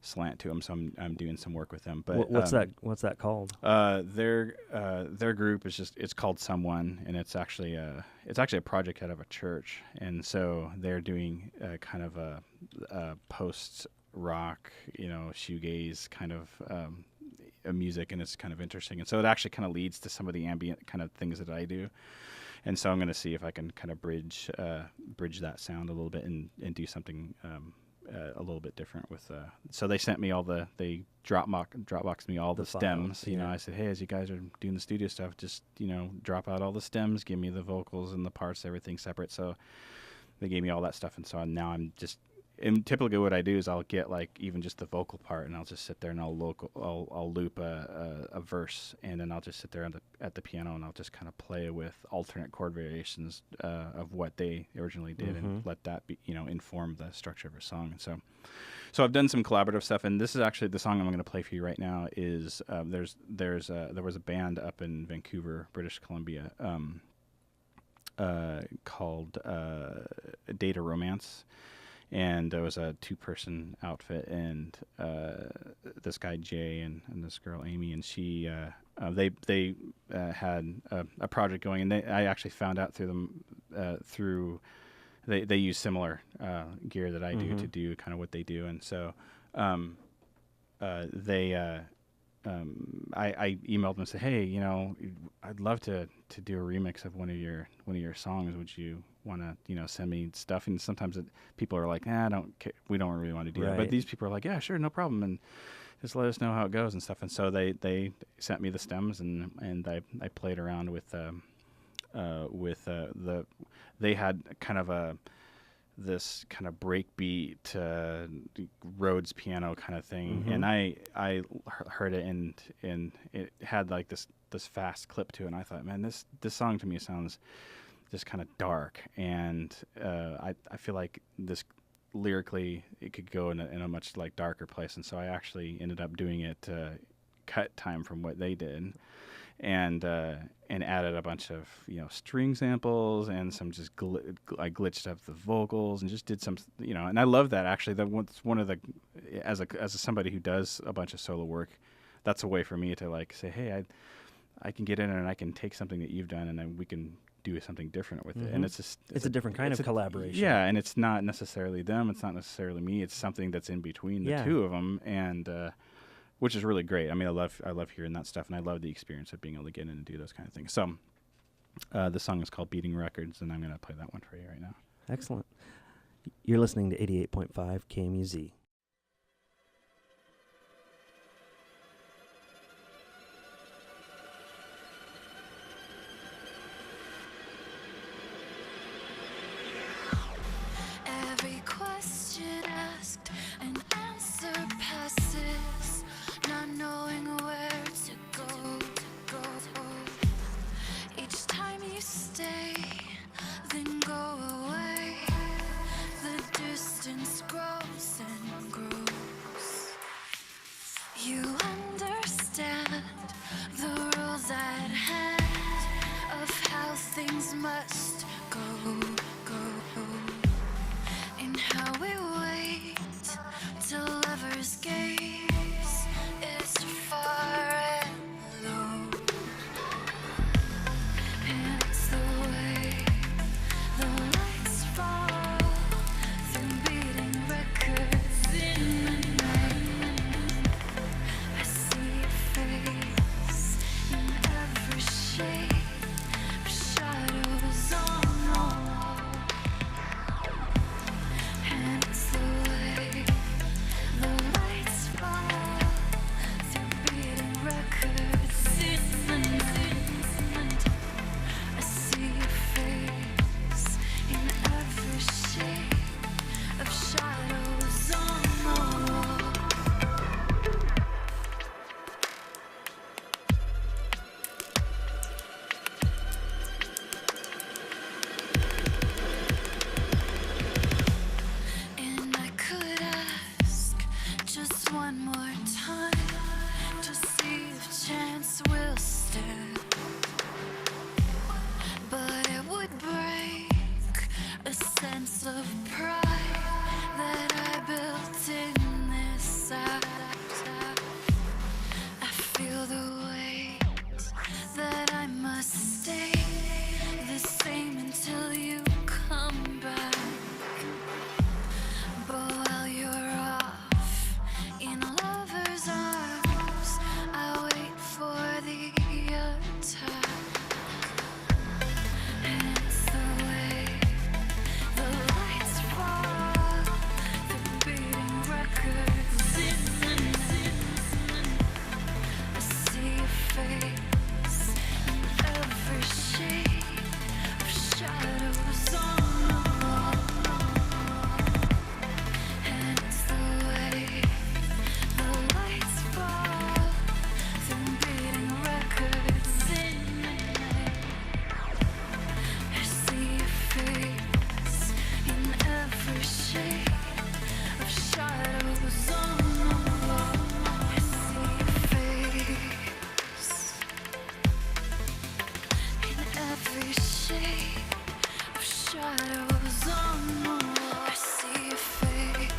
slant to them. So I'm doing some work with them. But what's that called? Their group it's called Someone, and it's actually a project out of a church, and so they're doing kind of a post rock, shoegaze kind of music, and it's kind of interesting. And so it actually kind of leads to some of the ambient kind of things that I do. And so I'm going to see if I can kind of bridge that sound a little bit and do something a little bit different with. So they sent me they Dropboxed me all the stems. Yeah. I said, hey, as you guys are doing the studio stuff, just drop out all the stems, give me the vocals and the parts, everything separate. So they gave me all that stuff, and so now I'm just. And typically, what I do is I'll get like even just the vocal part, and I'll just sit there and I'll loop a verse, and then I'll just sit there at the piano, and I'll just kind of play with alternate chord variations of what they originally did, and let that be inform the structure of a song. And so I've done some collaborative stuff, and this is actually the song I'm going to play for you right now. Is there was a band up in Vancouver, British Columbia, called Data Romance. And it was a 2-person outfit, and this guy Jay and this girl Amy, and she they had a project going, and I actually found out through them through they use similar gear that I do to do kind of what they do, and so I emailed them and said, hey, I'd love to do a remix of one of your songs. Would you want to send me stuff? And sometimes people are like, we don't really want to do that. But these people are like, yeah, sure, no problem, and just let us know how it goes and stuff. And so they sent me the stems, and I played around with they had kind of this kind of breakbeat Rhodes piano kind of thing, and I heard it, and it had like this fast clip to it, and I thought, man, this song to me sounds just kind of dark, and I feel like this lyrically it could go in a much like darker place, and so I actually ended up doing it cut time from what they did, and added a bunch of string samples and some just I glitched up the vocals and just did some and I love that actually. That was one of the as somebody who does a bunch of solo work, that's a way for me to like say, hey, I can get in and I can take something that you've done and then we can do something different with it. And it's a different kind of collaboration. Yeah, and it's not necessarily them, it's not necessarily me, it's something that's in between the two of them, and which is really great. I mean, I love hearing that stuff, and I love the experience of being able to get in and do those kind of things. So the song is called Beating Records, and I'm going to play that one for you right now. Excellent. You're listening to 88.5 KMUZ. Every question asked, an answer passes, not knowing where to go. Each time you stay, then go away, the distance grows and just one more time to see if chance will stand. But it would break a sense of pride that I built in this act. I feel the weight that I must stay the same until you come back. But while you're off in a lover's arms, I wait for the attack. And it's the way the lights fall, the beating records in. I see your face in every shade of shadows on the wall. And it's the way the lights fall, the beating records in. I see your face in every shade of shadows on the wall. I see your face in every shade of shadows on the wall. I see your face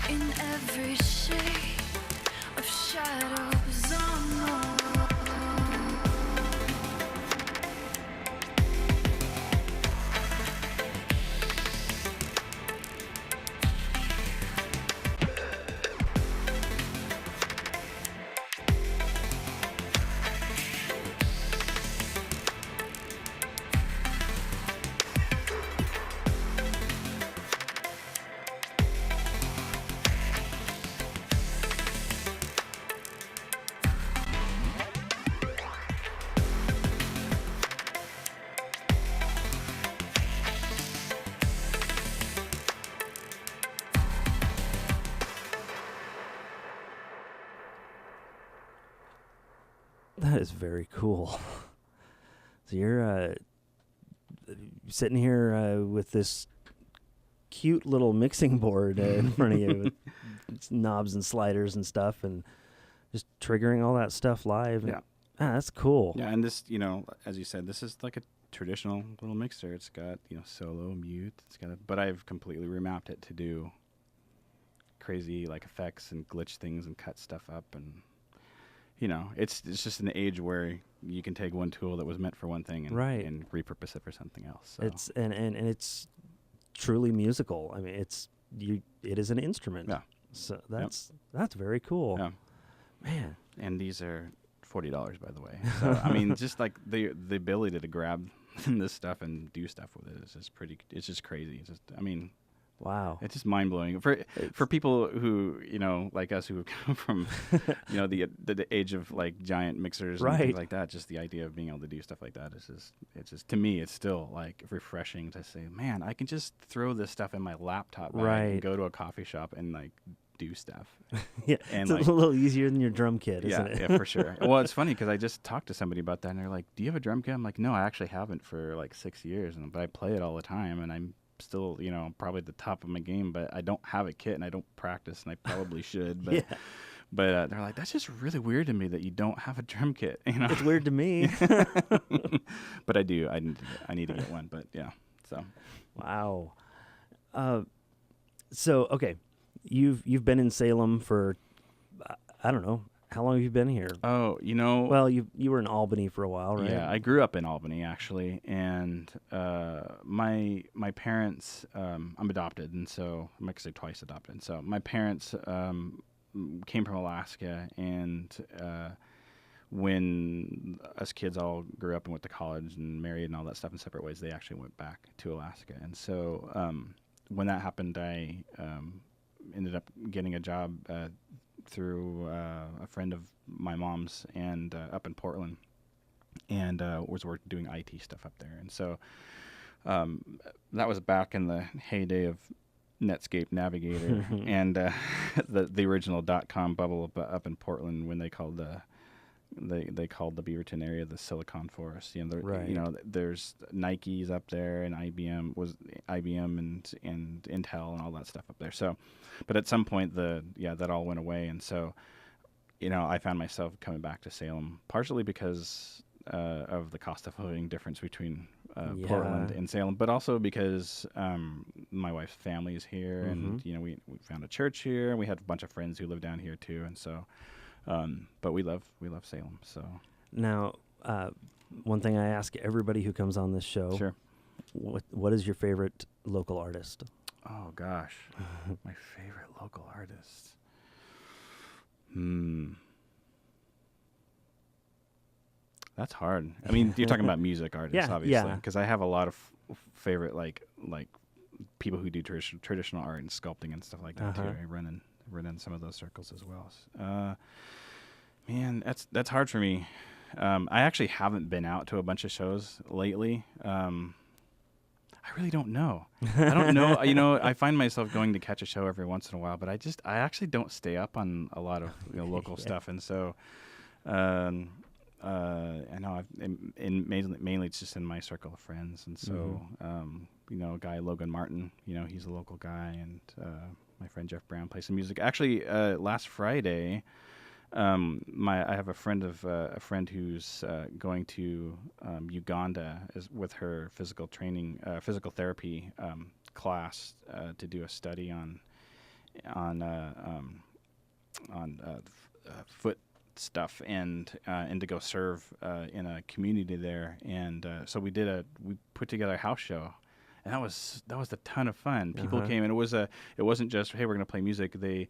in every shade of shadows on the wall. That is very cool. So you're sitting here with this cute little mixing board in front of you with knobs and sliders and stuff, and just triggering all that stuff live. Yeah. That's cool. Yeah, and this, as you said, this is like a traditional little mixer. It's got, solo, mute. But I've completely remapped it to do crazy like effects and glitch things and cut stuff up, and it's just an age where you can take one tool that was meant for one thing and repurpose it for something else. So. It's and it's truly musical. I mean, it is an instrument. Yeah. So that's very cool. Yeah. Man. And these are $40, by the way. So I mean, just like the ability to grab this stuff and do stuff with it is just it's just crazy. It's just, wow. It's just mind blowing for people who like us who have come from the age of like giant mixers and things like that. Just the idea of being able to do stuff like that is just to me it's still like refreshing to say, man, I can just throw this stuff in my laptop bag and go to a coffee shop and like do stuff. Yeah, and it's a little easier than your drum kit, isn't it? Yeah, for sure. Well, it's funny because I just talked to somebody about that, and they're like, "Do you have a drum kit?" I'm like, "No, I actually haven't for like 6 years, but I play it all the time, and I'm still, probably at the top of my game, but I don't have a kit, and I don't practice, and I probably should." But But they're like, that's just really weird to me that you don't have a drum kit. It's weird to me. But I do. I need to get one. But yeah. So. Wow. So okay, you've been in Salem for I don't know, how long have you been here? Oh, Well, you were in Albany for a while, right? Yeah, I grew up in Albany actually, and my parents, I'm adopted, and so I'm actually twice adopted. And so my parents came from Alaska, and when us kids all grew up and went to college and married and all that stuff in separate ways, they actually went back to Alaska. And so when that happened, I ended up getting a job through a friend of my mom's and up in Portland, and was doing IT stuff up there. And so that was back in the heyday of Netscape Navigator and the original .com bubble up in Portland, when they called they called the Beaverton area the Silicon Forest. Right. There's Nike's up there, and IBM and Intel and all that stuff up there. So, but at some point that all went away, and so I found myself coming back to Salem partially because of the cost of living difference between Portland and Salem, but also because my wife's family is here, and we found a church here, and we had a bunch of friends who live down here too, and so. But we love Salem. So now, one thing I ask everybody who comes on this show: sure, what is your favorite local artist? Oh gosh, my favorite local artist. That's hard. I mean, you're talking about music artists, obviously, because I have a lot of favorite like people who do traditional art and sculpting and stuff like that too. I run in some of those circles as well. Man, that's hard for me. I actually haven't been out to a bunch of shows lately. I really don't know. I don't know. I find myself going to catch a show every once in a while, but I actually don't stay up on a lot of local stuff, and so I know mainly it's just in my circle of friends, and so a guy Logan Martin, he's a local guy, and my friend Jeff Brown plays some music. Actually, last Friday, I have a friend who's going to Uganda with her physical therapy class to do a study on foot stuff and to go serve in a community there, and so we put together a house show. And that was a ton of fun. People came, and it wasn't just, hey, we're going to play music. They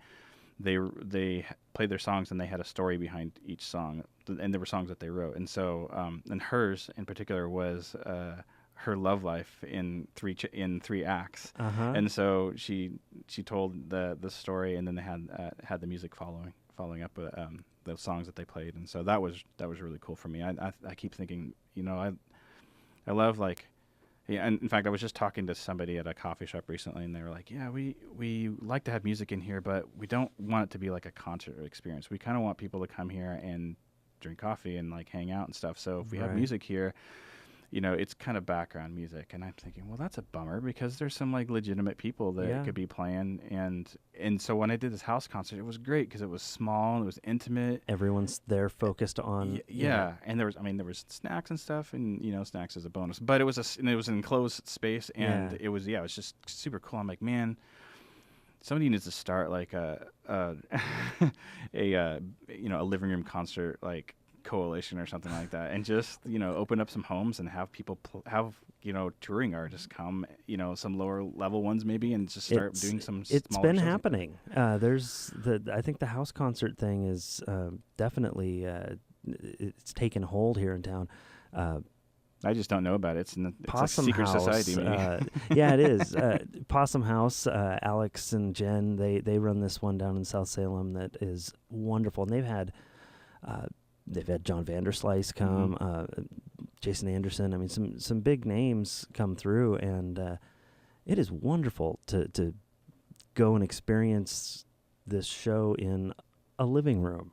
played their songs, and they had a story behind each song, and there were songs that they wrote. And so and hers in particular was her love life in three acts. And so she told the story, and then they had the music following up with the songs that they played. And so that was really cool for me. I keep thinking, I love yeah, and in fact, I was just talking to somebody at a coffee shop recently, and they were like, yeah, we like to have music in here, but we don't want it to be like a concert experience. We kind of want people to come here and drink coffee and hang out and stuff. So if we have music here, it's kind of background music. And I'm thinking, well, that's a bummer, because there's some legitimate people that could be playing. And so when I did this house concert, it was great because it was small and it was intimate. Everyone's there focused on. And there was snacks and stuff, and snacks as a bonus. But it was an enclosed space, and it was just super cool. I'm like, man, somebody needs to start a living room concert coalition or something like that, and just open up some homes and have people touring artists come, some lower level ones maybe, and just start doing some. It's been happening. I think the house concert thing is definitely it's taken hold here in town. I just don't know about it. It's Possum a secret House, society. Maybe. Yeah, it is. Possum House. Alex and Jen, they run this one down in South Salem that is wonderful, and they've had John Vanderslice come, Jason Anderson. I mean, some big names come through, and it is wonderful to go and experience this show in a living room.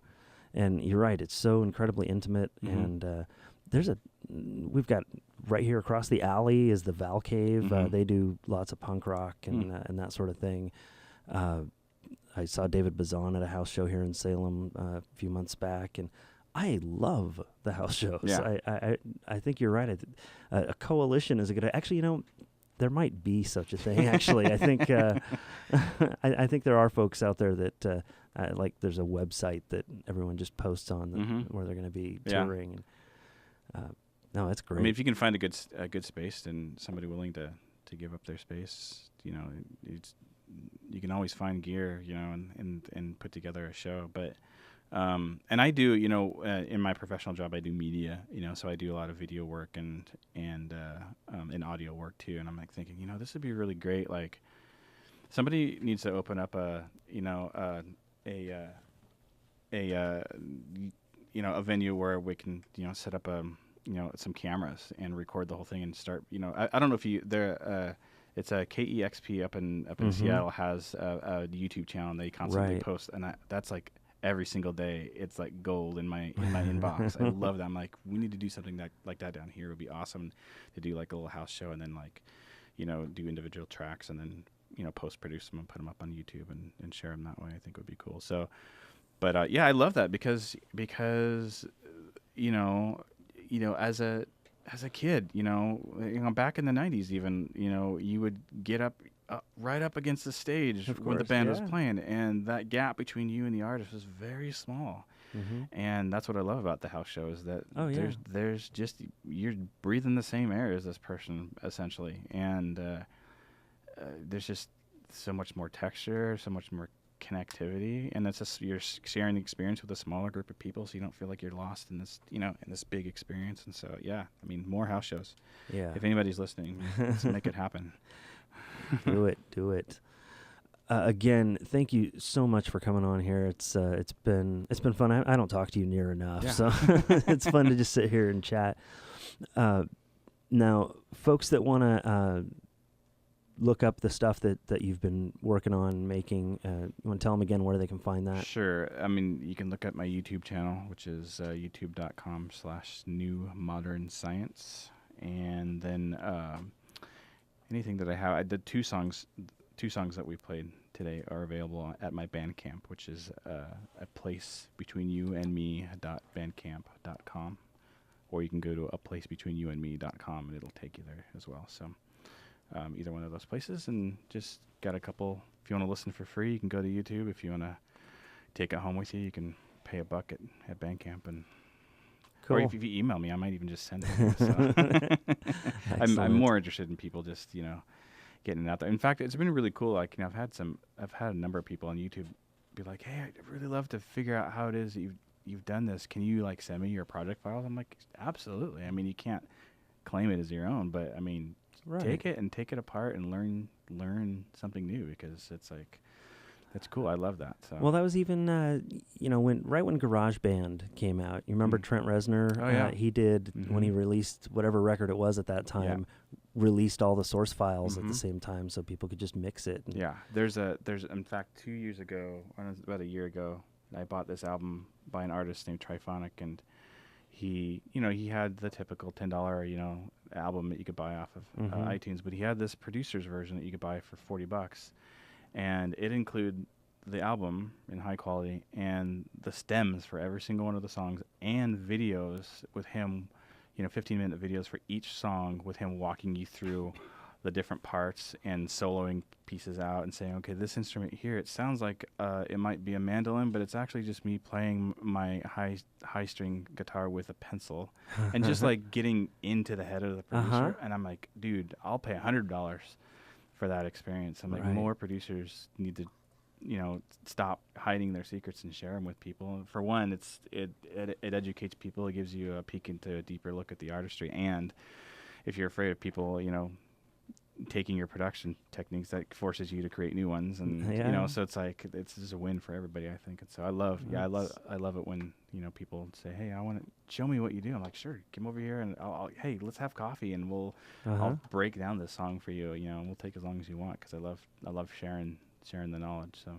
And you're right; it's so incredibly intimate. And we've got right here across the alley is the Val Cave. They do lots of punk rock and that sort of thing. I saw David Bazan at a house show here in Salem a few months back, and I love the house shows. Yeah. I think you're right. A coalition is a good. Actually, there might be such a thing. Actually, I think I think there are folks out there that there's a website that everyone just posts on where they're going to be touring. No, that's great. I mean, if you can find a good space and somebody willing to give up their space, you can always find gear, and put together a show. But and I do, in my professional job, I do media, so I do a lot of video work and audio work too. And I'm thinking, this would be really great. Somebody needs to open up a venue where we can, set up some cameras and record the whole thing and start, I don't know if it's a KEXP up in Seattle has a YouTube channel, and they constantly post, and that's every single day. It's like gold in my inbox. I love that. I'm like, we need to do something like that down here. It would be awesome to do like a little house show and then like, do individual tracks and then post produce them and put them up on YouTube and share them that way. I think would be cool. So, but yeah, I love that because as a kid, back in the 90s even, you would get up right up against the stage when the band was playing, and that gap between you and the artist was very small. Mm-hmm. And that's what I love about the house show is that there's just, you're breathing the same air as this person essentially, and there's just so much more texture, so much more connectivity, and it's just you're sharing the experience with a smaller group of people, so you don't feel like you're lost in this in this big experience. And so more house shows. If anybody's listening, let's make it happen. Do it. Again, thank you so much for coming on here. It's been fun. I don't talk to you near enough, so it's fun to just sit here and chat. Now, folks that want to look up the stuff that you've been working on making, you want to tell them again where they can find that? Sure. I mean, you can look at my YouTube channel, which is youtube.com/newmodernscience, and then anything that I have. I did two songs that we played today are available at my Bandcamp, which is a place between you and me.bandcamp.com, or you can go to aplacebetweenyouandme.com and it'll take you there as well. So either one of those places, and just got a couple. If you want to listen for free, you can go to YouTube. If you want to take it home with you, you can pay $1 at Bandcamp, and cool. Or if you email me, I might even just send it to you. So. I'm more interested in people just getting it out there. In fact, it's been really cool. Like I've had a number of people on YouTube be like, "Hey, I'd really love to figure out how it is that you've done this. Can you like send me your project files?" I'm like, "Absolutely." I mean, you can't claim it as your own, but I mean. Right. Take it and take it apart and learn something new, because it's like, it's cool. I love that. So. Well, that was even when GarageBand came out. You remember Trent Reznor? Oh yeah. He did when he released whatever record it was at that time. Released all the source files at the same time, so people could just mix it. Yeah. There's in fact 2 years ago, about a year ago, I bought this album by an artist named Triphonic, and he had the typical $10 album that you could buy off of iTunes, but he had this producer's version that you could buy for $40, and it included the album in high quality and the stems for every single one of the songs and videos with him, 15-minute videos for each song with him walking you through the different parts and soloing pieces out and saying, okay, this instrument here, it sounds like it might be a mandolin, but it's actually just me playing my high string guitar with a pencil, and just like getting into the head of the producer. And I'm like, dude, I'll pay $100 for that experience. I'm like, more producers need to, stop hiding their secrets and share them with people. For one, it educates people. It gives you a peek into a deeper look at the artistry. And if you're afraid of people, taking your production techniques, that forces you to create new ones, and so it's like it's just a win for everybody, I think. And so I love it when people say, hey, I want to show me what you do. I'm like, sure, come over here and hey, let's have coffee and I'll break down this song for you, and we'll take as long as you want, because I love sharing the knowledge. So